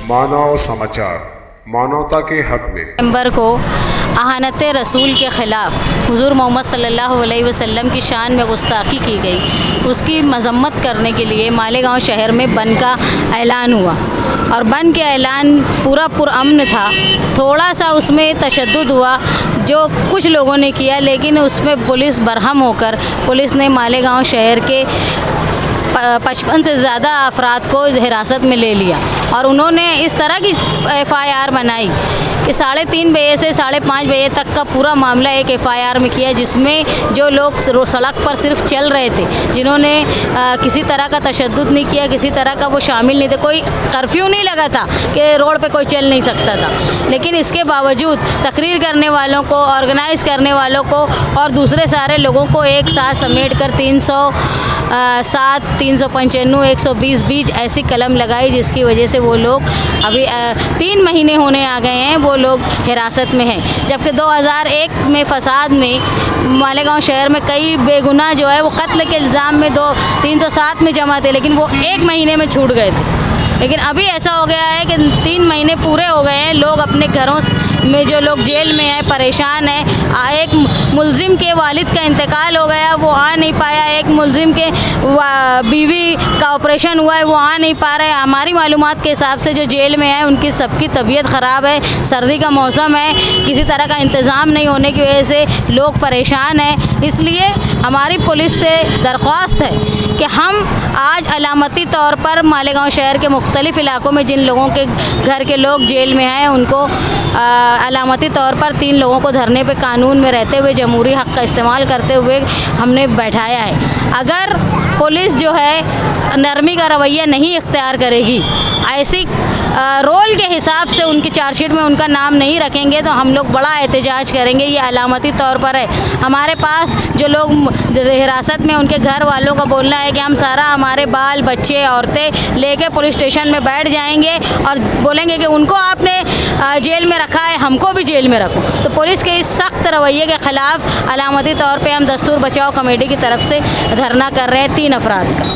मानव समाचार, मानवता के हक में नवंबर को अहानत रसूल के ख़िलाफ़ हुज़ूर मोहम्मद सल्लल्लाहु अलैहि वसल्लम की शान में गुस्ताखी की गई। उसकी मज़म्मत करने के लिए मालेगांव शहर में बंद का ऐलान हुआ और बंद के ऐलान पूरा पुरअमन था। थोड़ा सा उसमें तशद्दुद हुआ जो कुछ लोगों ने किया, लेकिन उसमें पुलिस बरहम होकर पुलिस ने मालेगांव शहर के 55 से ज़्यादा अफराद को हिरासत में ले लिया और उन्होंने इस तरह की FIR बनाई कि 3:30 बजे से 5:30 बजे तक का पूरा मामला एक FIR में किया, जिसमें जो लोग सड़क पर सिर्फ चल रहे थे, जिन्होंने किसी तरह का तशद्दुद नहीं किया, किसी तरह का वो शामिल नहीं थे, कोई कर्फ्यू नहीं लगा था कि रोड पे कोई चल नहीं सकता था, लेकिन इसके बावजूद तकरीर करने वालों को, ऑर्गेनाइज़ करने वालों को और दूसरे सारे लोगों को एक साथ समेट कर 307, 395, 120 बीज ऐसी कलम लगाई, जिसकी वजह से वो लोग अभी 3 महीने होने आ गए हैं वो लोग हिरासत में हैं। जबकि 2001 में फसाद में मालेगांव शहर में कई बेगुनाह जो है वो कत्ल के इल्ज़ाम में 307 में जमा थे, लेकिन वो 1 महीने में छूट गए थे। लेकिन अभी ऐसा हो गया है कि 3 महीने पूरे हो गए हैं, लोग अपने घरों में, जो लोग जेल में हैं, परेशान हैं। एक मुल्ज़िम के वालिद का इंतकाल हो गया, वो आ नहीं पाया। एक मुल्ज़िम के बीवी का ऑपरेशन हुआ है, वो आ नहीं पा रहे। हमारी मालूमात के हिसाब से जो जेल में है उनकी सबकी तबीयत ख़राब है, सर्दी का मौसम है, किसी तरह का इंतज़ाम नहीं होने की वजह से लोग परेशान हैं। इसलिए हमारी पुलिस से दरख्वास्त है कि हम आज अलामती तौर पर मालेगांव शहर के मुख्तलिफ़ इलाकों में जिन लोगों के घर के लोग जेल में हैं उनको अलामती तौर पर 3 लोगों को धरने पे कानून में रहते हुए जमहूरी हक़ का इस्तेमाल करते हुए हमने बैठाया है। अगर पुलिस जो है नरमी का रवैया नहीं इख्तियार करेगी, ऐसी रोल के हिसाब से उनकी चार्जशीट में उनका नाम नहीं रखेंगे, तो हम लोग बड़ा एहतजाज करेंगे। ये अलामती तौर पर है। हमारे पास जो लोग हिरासत में, उनके घर वालों का बोलना है कि हम सारा हमारे बाल बच्चे औरतें लेके पुलिस स्टेशन में बैठ जाएंगे और बोलेंगे कि उनको आपने जेल में रखा है, हमको भी जेल में रखो। तो पुलिस के इस सख्त रवैये के ख़िलाफ़ अलामती तौर पर हम दस्तूर बचाओ कमेटी की तरफ से धरना कर रहे हैं 3 अफराद का।